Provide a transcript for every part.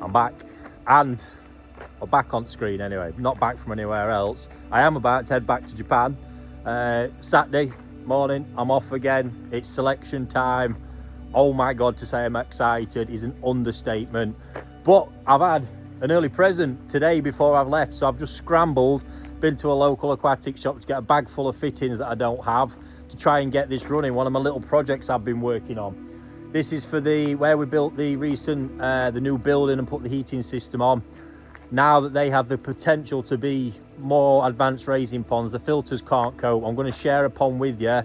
I'm back, and I'm back on screen anyway, not back from anywhere else. I am about to head back to Japan. Saturday morning, I'm off again. It's selection time. Oh my God, to say I'm excited is an understatement. But I've had an early present today before I've left, so I've just scrambled, been to a local aquatic shop to get a bag full of fittings that I don't have to try and get this running. One of my little projects I've been working on. This is for where we built the recent, the new building and put the heating system on. Now that they have the potential to be more advanced raising ponds, the filters can't cope. I'm going to share a pond with you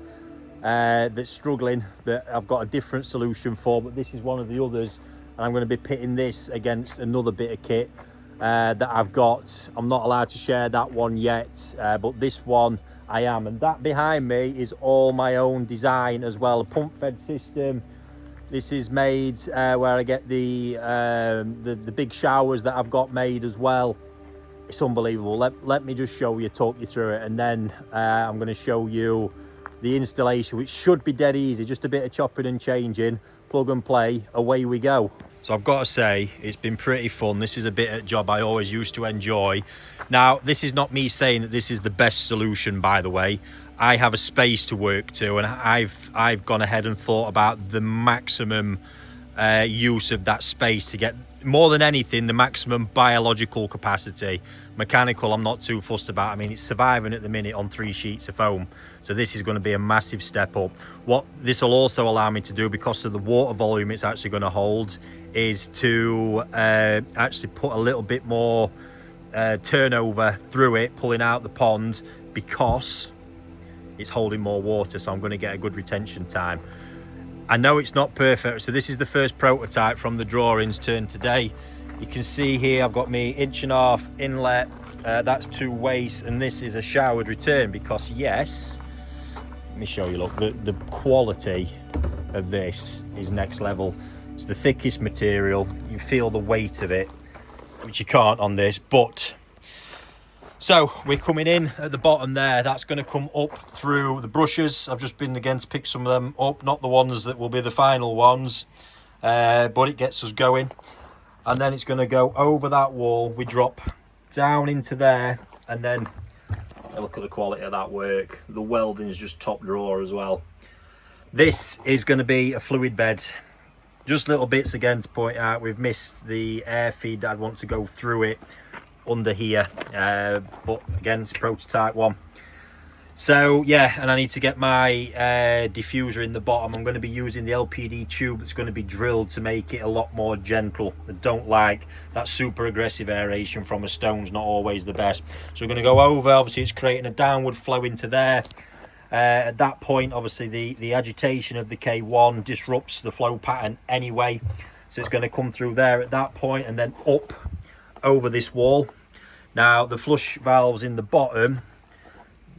that's struggling, that I've got a different solution for, but this is one of the others, and I'm going to be pitting this against another bit of kit that I've got. I'm not allowed to share that one yet, but this one I am, and that behind me is all my own design as well. A pump fed system. This is made where I get the big showers that I've got made as well. It's unbelievable. Let me just show you, talk you through it, and then I'm going to show you the installation, which should be dead easy. Just a bit of chopping and changing, plug and play, away we go. So I've got to say, it's been pretty fun. This is a bit of a job I always used to enjoy. Now, this is not me saying that this is the best solution, by the way. I have a space to work to, and I've gone ahead and thought about the maximum use of that space to get, more than anything, the maximum biological capacity. Mechanical, I'm not too fussed about. I mean, it's surviving at the minute on 3 sheets of foam, so this is going to be a massive step up. What this will also allow me to do, because of the water volume it's actually going to hold, is to actually put a little bit more turnover through it, pulling out the pond, because it's holding more water, so I'm going to get a good retention time. I know it's not perfect, so this is the first prototype from the drawings turned today. You can see here I've got me 1.5 inch inlet, that's 2 waste, and this is a showered return, because yes, let me show you, look, the quality of this is next level. It's the thickest material, you feel the weight of it, which you can't on this. But so we're coming in at the bottom there, that's going to come up through the brushes. I've just been again to pick some of them up, not the ones that will be the final ones, but it gets us going. And then it's going to go over that wall, we drop down into there, and then look at the quality of that work. The welding is just top drawer as well. This is going to be a fluid bed. Just little bits again to point out, we've missed the air feed that I'd want to go through it under here, but again, it's a prototype one. So yeah, and I need to get my diffuser in the bottom. I'm going to be using the LPD tube that's going to be drilled to make it a lot more gentle. I don't like that super aggressive aeration from a stone's not always the best. So we're going to go over, obviously it's creating a downward flow into there. At that point, obviously the agitation of the K1 disrupts the flow pattern anyway, so it's going to come through there at that point and then up over this wall. Now the flush valves in the bottom,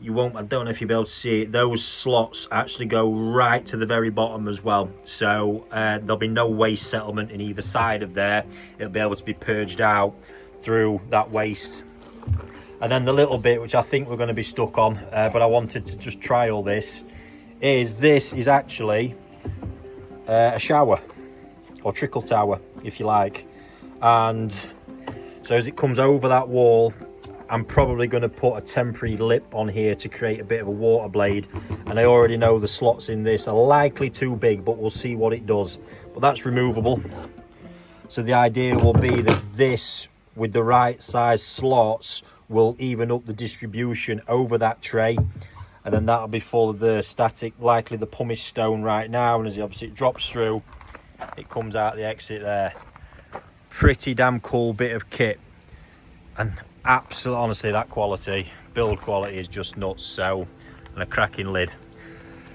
I don't know if you'll be able to see it, those slots actually go right to the very bottom as well, so there'll be no waste settlement in either side of there. It'll be able to be purged out through that waste. And then the little bit which I think we're going to be stuck on, but I wanted to just trial this is actually a shower, or trickle tower if you like. And so as it comes over that wall, I'm probably going to put a temporary lip on here to create a bit of a water blade. And I already know the slots in this are likely too big, but we'll see what it does. But that's removable. So the idea will be that this, with the right size slots, will even up the distribution over that tray. And then that'll be full of the static, likely the pumice stone right now. And as obviously it drops through, it comes out the exit there. Pretty damn cool bit of kit, and absolutely, honestly, that quality, build quality is just nuts. So, and a cracking lid.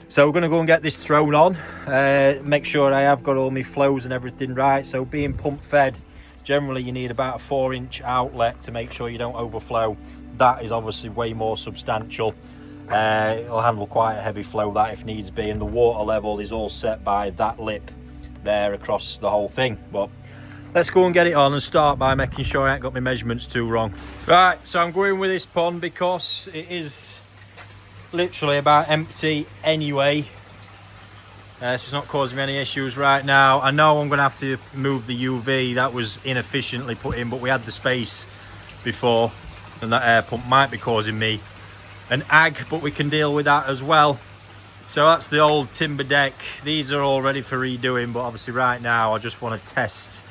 So we're going to go and get this thrown on, make sure I have got all my flows and everything right. So being pump fed, generally you need about a 4-inch outlet to make sure you don't overflow. That is obviously way more substantial. It'll handle quite a heavy flow, that, if needs be, and the water level is all set by that lip there across the whole thing. But let's go and get it on and start by making sure I ain't got my measurements too wrong. Right, so I'm going with this pond because it is literally about empty anyway. So it's not causing me any issues right now. I know I'm going to have to move the UV. That was inefficiently put in, but we had the space before, and that air pump might be causing me an ag, but we can deal with that as well. So that's the old timber deck. These are all ready for redoing, but obviously right now I just want to test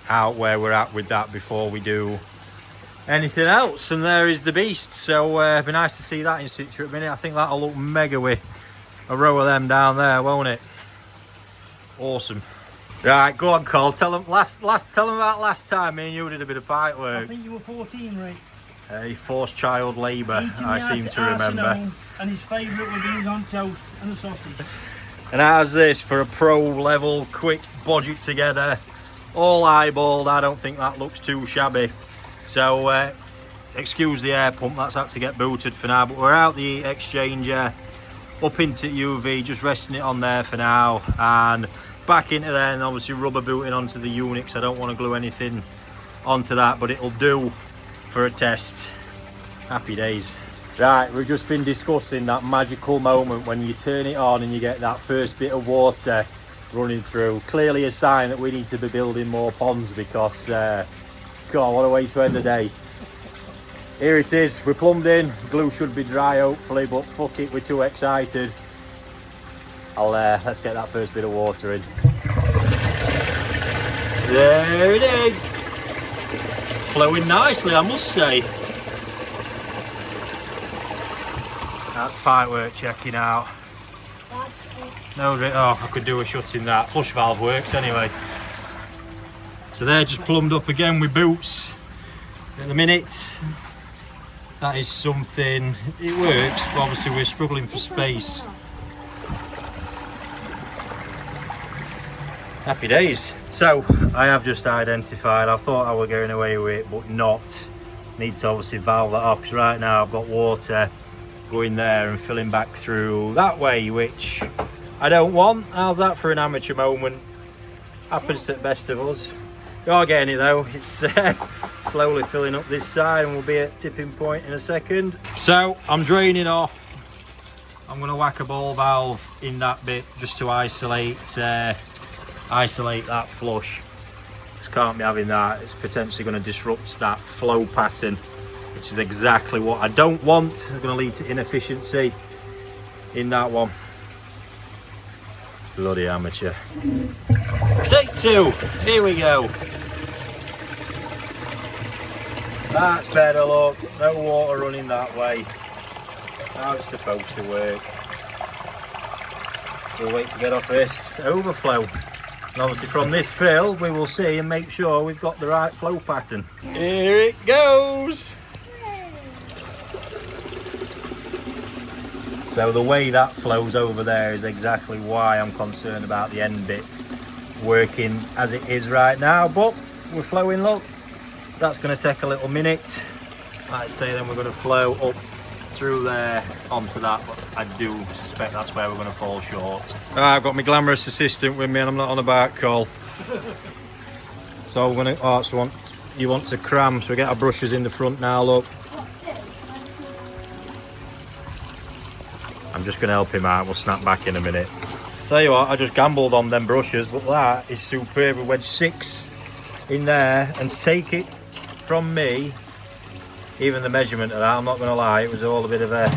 out where we're at with that before we do anything else. And there is the beast. So it'd be nice to see that in situ at a minute. I think that'll look mega with a row of them down there, won't it? Awesome. Right, go on, Cole. Tell them about last time me and you did a bit of pipe work. I think you were 14, right? Forced child labour, I seem to remember. And his favourite were beans on toast and a sausage. And how's this for a pro level, quick budget together, all eyeballed? I don't think that looks too shabby. So excuse the air pump, that's had to get booted for now. But we're out the exchanger, up into UV, just resting it on there for now, and back into there, and obviously rubber booting onto the unit, because I don't want to glue anything onto that, but it'll do for a test. Happy days. Right, we've just been discussing that magical moment when you turn it on and you get that first bit of water running through. Clearly a sign that we need to be building more ponds, because God, what a way to end the day. Here it is, we're plumbed in. Glue should be dry hopefully, but fuck it, we're too excited. Let's get that first bit of water in. There it is. Flowing nicely, I must say. That's pipework checking out. No, oh, I could do a shutting that. Flush valve works anyway. So they're just plumbed up again with boots. At the minute, that is something, it works, but obviously we're struggling for space. Happy days. So I have just identified, I thought I were going away with it, but not. Need to obviously valve that off, because right now I've got water going there and filling back through that way, which I don't want. How's that for an amateur moment? Happens to the best of us. We are getting it though. It's slowly filling up this side, and we'll be at tipping point in a second. So I'm draining off. I'm going to whack a ball valve in that bit just to isolate that flush. Just can't be having that. It's potentially going to disrupt that flow pattern, which is exactly what I don't want. It's going to lead to inefficiency in that one. Bloody amateur. Take two. Here we go. That's better, look. No water running that way. How it's supposed to work. We'll wait to get off this overflow. And obviously from this fill, we will see and make sure we've got the right flow pattern. Here it goes. So the way that flows over there is exactly why I'm concerned about the end bit working as it is right now, but we're flowing, look. So that's going to take a little minute. Like I say, then we're going to flow up through there onto that, but I do suspect that's where we're going to fall short. Right, I've got my glamorous assistant with me and I'm not on a back call. So we're going to, you want to cram, so we get our brushes in the front now, look. I'm just going to help him out, we'll snap back in a minute. Tell you what, I just gambled on them brushes, but that is superb. We wedged 6 in there, and take it from me, even the measurement of that, I'm not going to lie, it was all a bit of a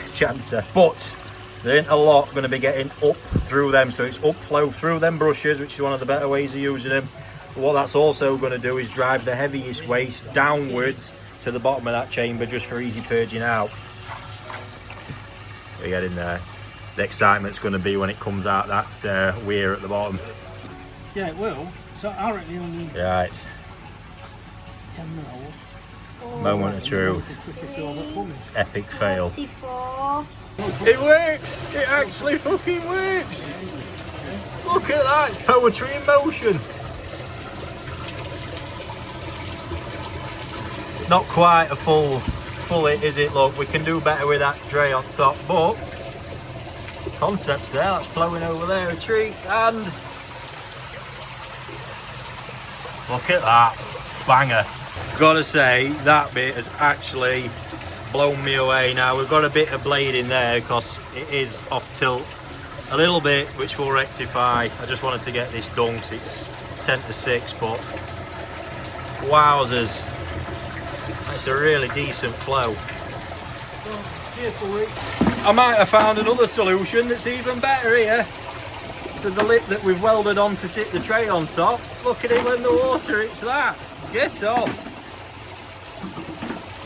chancer. But there ain't a lot going to be getting up through them, so it's upflow through them brushes, which is one of the better ways of using them. But what that's also going to do is drive the heaviest waste downwards to the bottom of that chamber, just for easy purging out. We get in there. The excitement's going to be when it comes out that weir at the bottom. Yeah, it will. So I reckon you only right. 10 mils. Moment of truth. Epic fail. 24. It works! It actually fucking works! Look at that! Poetry in motion! Not quite a full it, is it? Look, we can do better with that tray on top, but concept's there. That's flowing over there a treat, and look at that banger. Gotta say, that bit has actually blown me away. Now we've got a bit of blade in there because it is off tilt a little bit, which will rectify. I just wanted to get this done because it's 10 to 6, but wowzers, that's a really decent flow. I might have found another solution that's even better here. So the lip that we've welded on to sit the tray on top, look at it when the water hits that. Get on.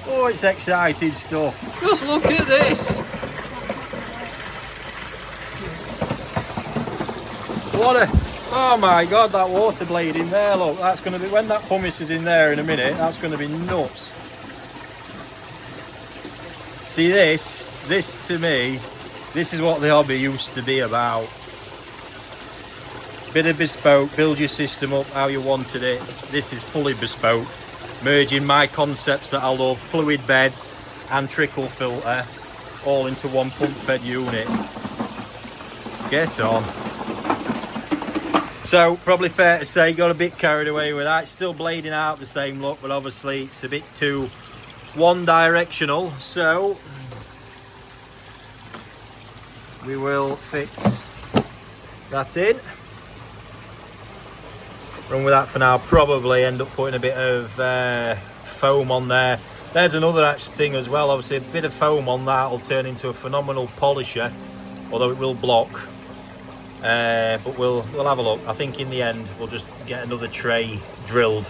Oh, it's exciting stuff. Just look at this. What a, oh my God, that water blade in there, look, that's going to be, when that pumice is in there in a minute, that's going to be nuts. See this to me, this is what the hobby used to be about. Bit of bespoke, build your system up how you wanted it. This is fully bespoke, merging my concepts that I love, fluid bed and trickle filter, all into one pump fed unit. Get on. So probably fair to say, got a bit carried away with that. It's still blading out the same look, but obviously it's a bit too one directional, so we will fit that in. Run with that for now. Probably end up putting a bit of foam on there. There's another thing as well, obviously a bit of foam on that will turn into a phenomenal polisher, although it will block. But we'll have a look. I think in the end we'll just get another tray drilled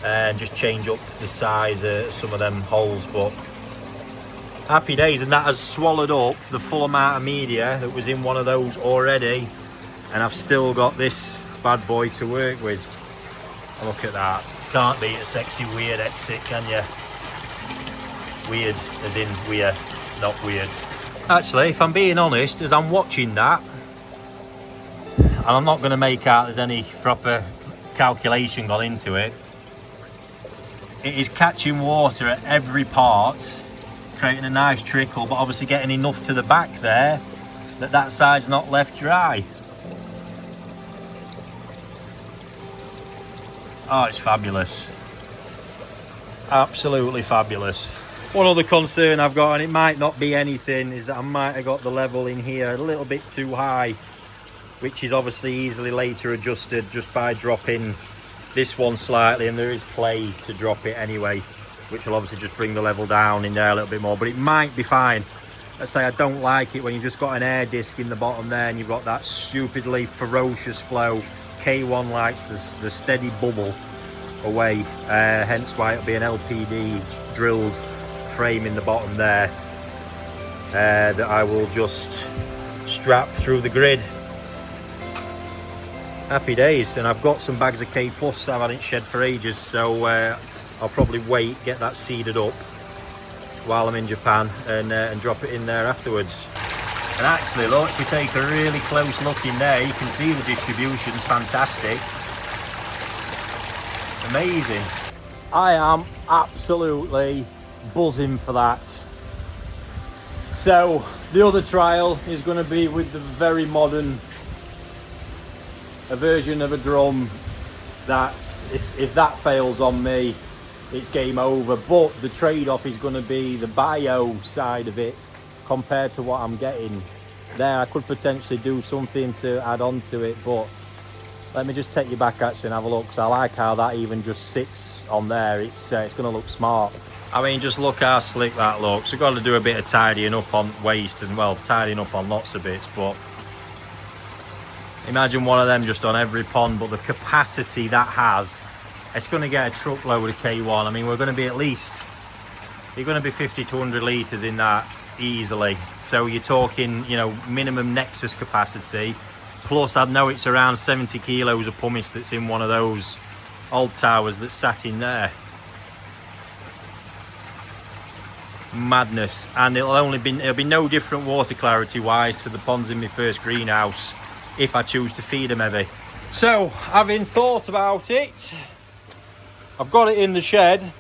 and just change up the size of some of them holes, but happy days. And that has swallowed up the full amount of media that was in one of those already, and I've still got this bad boy to work with. Look at that. Can't beat a sexy weird exit, can you? Weird as in weird, not weird. Actually, if I'm being honest, as I'm watching that, and I'm not going to make out there's any proper calculation gone into it, it is catching water at every part, creating a nice trickle, but obviously getting enough to the back there that side's not left dry. Oh, it's fabulous. Absolutely fabulous. One other concern I've got, and it might not be anything, is that I might have got the level in here a little bit too high, which is obviously easily later adjusted just by dropping this one slightly, and there is play to drop it anyway, which will obviously just bring the level down in there a little bit more, but it might be fine. Let's say I don't like it when you've just got an air disc in the bottom there and you've got that stupidly ferocious flow. K1 likes the steady bubble away, hence why it'll be an LPD drilled frame in the bottom there that I will just strap through the grid. Happy days. And I've got some bags of K plus I've had it shed for ages, so I'll probably wait, get that seeded up while I'm in Japan, and drop it in there afterwards. And actually, look, if we take a really close look in there, you can see the distribution's fantastic. Amazing. I am absolutely buzzing for that. So the other trial is going to be with the very modern version of a drum that if that fails on me, it's game over. But the trade-off is going to be the bio side of it compared to what I'm getting there. I could potentially do something to add on to it, but let me just take you back actually and have a look, because I like how that even just sits on there. It's going to look smart. I mean, just look how slick that looks. We've got to do a bit of tidying up on waste and, well, tidying up on lots of bits, but imagine one of them just on every pond. But the capacity that has, it's going to get a truckload of K1. I mean, we're going to be at least, you're going to be 50 to 100 litres in that easily. So you're talking, you know, minimum Nexus capacity. Plus, I know it's around 70 kilos of pumice that's in one of those old towers that's sat in there. Madness. And it'll be no different water clarity wise to the ponds in my first greenhouse if I choose to feed them heavy. So, having thought about it, I've got it in the shed.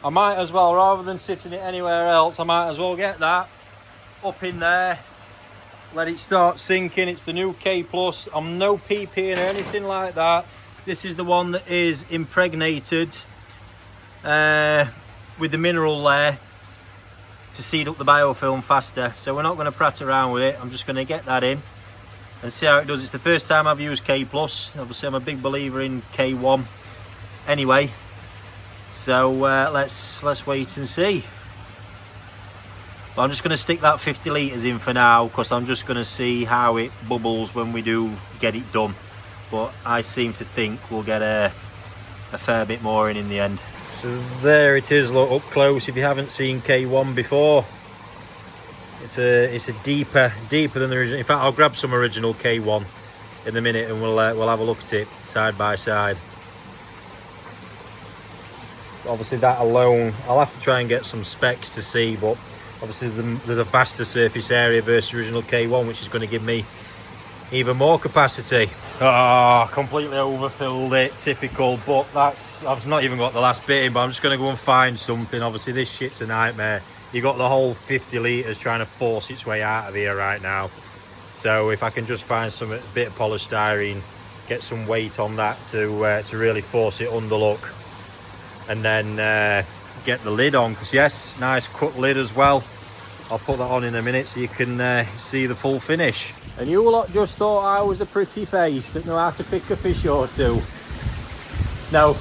I might as well, rather than sitting it anywhere else, I might as well get that up in there, let it start sinking. It's the new K plus. I'm no PP or anything like that. This is the one that is impregnated with the mineral layer to seed up the biofilm faster. So we're not going to prat around with it. I'm just going to get that in, and see how it does. It's the first time I've used K+. Obviously I'm a big believer in K1 anyway, so let's wait and see. But I'm just going to stick that 50 litres in for now, because I'm just going to see how it bubbles when we do get it done. But I seem to think we'll get a fair bit more in the end. So there it is, look, up close. If you haven't seen K1 before, it's a deeper than the original. In fact, I'll grab some original K1 in a minute and we'll have a look at it side by side. Obviously that alone, I'll have to try and get some specs to see, but obviously there's a vaster surface area versus original K1, which is going to give me even more capacity. Completely overfilled it, typical. But I've not even got the last bit in, but I'm just going to go and find something. Obviously this shit's a nightmare. You got the whole 50 litres trying to force its way out of here right now. So if I can just find a bit of polystyrene, get some weight on that to really force it under, look, and then get the lid on, because yes, nice cut lid as well. I'll put that on in a minute so you can see the full finish. And you lot just thought I was a pretty face that know how to pick a fish or two. No,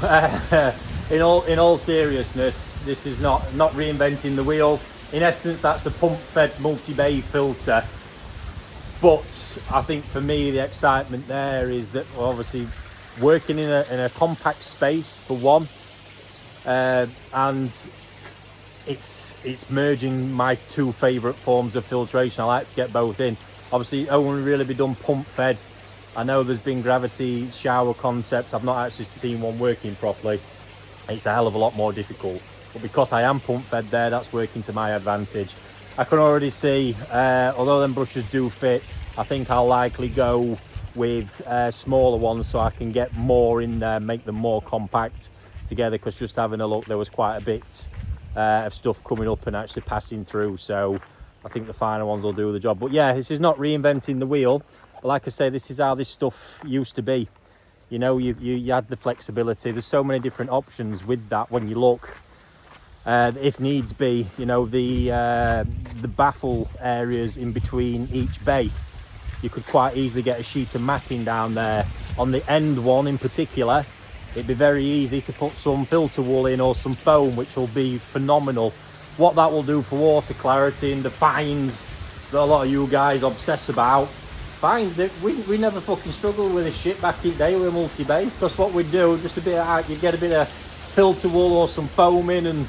in all seriousness, this is not reinventing the wheel. In essence, that's a pump-fed multi-bay filter. But I think for me, the excitement there is that we're obviously working in a compact space for one, and it's merging my two favourite forms of filtration. I like to get both in. Obviously, it only really be done pump fed. I know there's been gravity shower concepts. I've not actually seen one working properly. It's a hell of a lot more difficult. But because I am pump fed there, that's working to my advantage. I can already see, although them brushes do fit, I think I'll likely go with smaller ones so I can get more in there, make them more compact together, because just having a look, there was quite a bit of stuff coming up and actually passing through. So I think the finer ones will do the job. But yeah, this is not reinventing the wheel. But like I say, this is how this stuff used to be. You know, you had the flexibility. There's so many different options with that when you look. If needs be, you know, the baffle areas in between each bay, you could quite easily get a sheet of matting down there. On the end one in particular, it'd be very easy to put some filter wool in or some foam, which will be phenomenal. What that will do for water clarity and the fines that a lot of you guys obsess about, find that we never fucking struggled with this shit back in the day with a multi-bay, because what we'd do, just a bit of, you get a bit of filter wool or some foam in and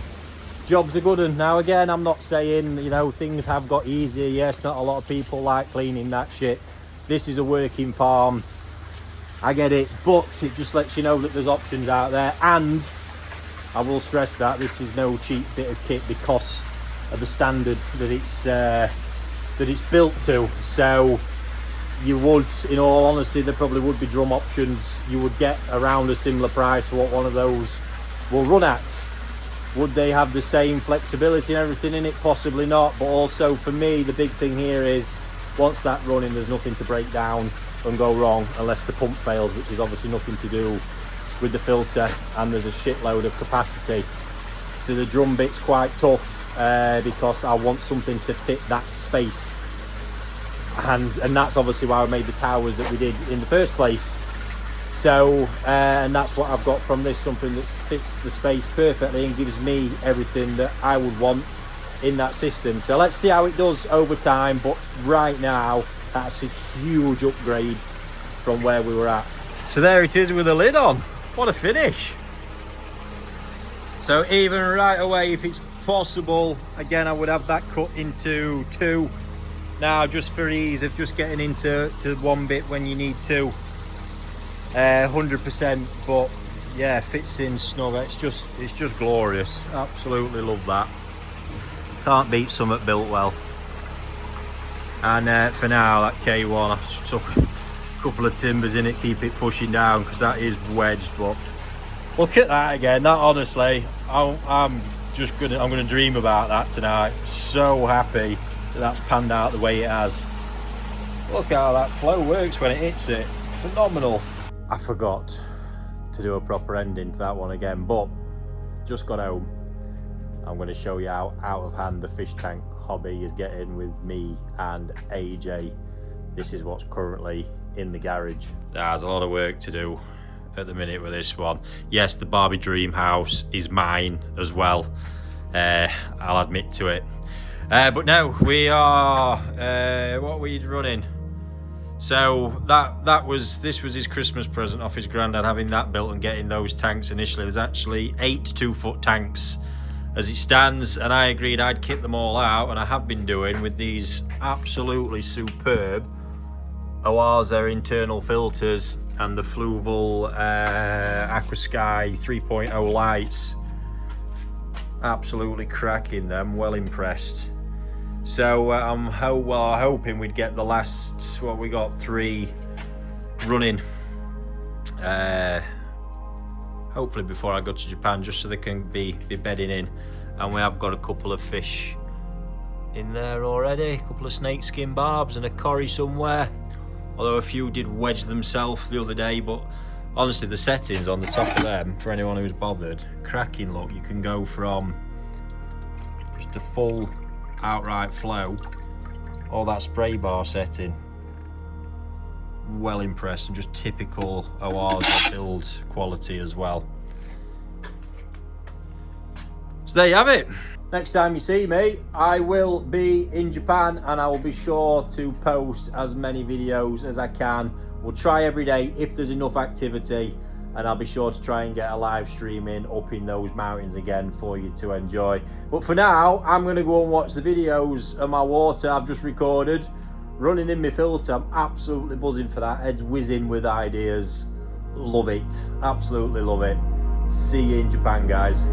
jobs are good. And now again, I'm not saying, you know, things have got easier. Yes, not a lot of people like cleaning that shit. This is a working farm, I get it, but it just lets you know that there's options out there. And I will stress that this is no cheap bit of kit because of the standard that it's built to. So you would, in all honesty, there probably would be drum options. You would get around a similar price for what one of those will run at. Would they have the same flexibility and everything in it? Possibly not. But also for me, the big thing here is once that's running, there's nothing to break down and go wrong unless the pump fails, which is obviously nothing to do with the filter, and there's a shitload of capacity. So the drum bit's quite tough because I want something to fit that space, and that's obviously why I made the towers that we did in the first place. So and that's what I've got from this, something that fits the space perfectly and gives me everything that I would want in that system. So let's see how it does over time, but right now that's a huge upgrade from where we were at. So there it is with the lid on. What a finish. So even right away, if it's possible, again I would have that cut into two now, just for ease of just getting into one bit when you need to. 100%, but yeah, fits in snug. It's just glorious. Absolutely love that. Can't beat something built well. And for now, that K1, I've just took a couple of timbers in it, keep it pushing down because that is wedged. But look at that again. That honestly, I'm gonna dream about that tonight. So happy that that's panned out the way it has. Look how that flow works when it hits it. Phenomenal. I forgot to do a proper ending to that one again, but just got home. I'm going to show you how out of hand the fish tank hobby is getting with me and AJ. this is what's currently in the garage. There's a lot of work to do at the minute with this one. Yes, the Barbie Dream House is mine as well, I'll admit to it. But no, we are, what are we running? So this was his Christmas present off his granddad, having that built and getting those tanks initially. There's actually 8 2-foot tanks as it stands, and I agreed I'd kit them all out, and I have been doing with these absolutely superb Oaza internal filters and the Fluval Aqua Sky 3.0 lights. Absolutely cracking them, well impressed. So I'm hoping we'd get the last, what we got, 3 running hopefully before I go to Japan, just so they can be bedding in. And we have got a couple of fish in there already, a couple of snakeskin barbs and a cory somewhere, although a few did wedge themselves the other day. But honestly, the settings on the top of them, for anyone who's bothered, cracking look. You can go from just a full outright flow, all that spray bar setting. Well impressed, and just typical Oaza build quality as well. So there you have it. Next time you see me, I will be in Japan, and I will be sure to post as many videos as I can. We'll try every day if there's enough activity, and I'll be sure to try and get a live stream in up in those mountains again for you to enjoy. But for now, I'm going to go and watch the videos of my water I've just recorded, running in my filter. I'm absolutely buzzing for that. Head's whizzing with ideas. Love it. Absolutely love it. See you in Japan, guys.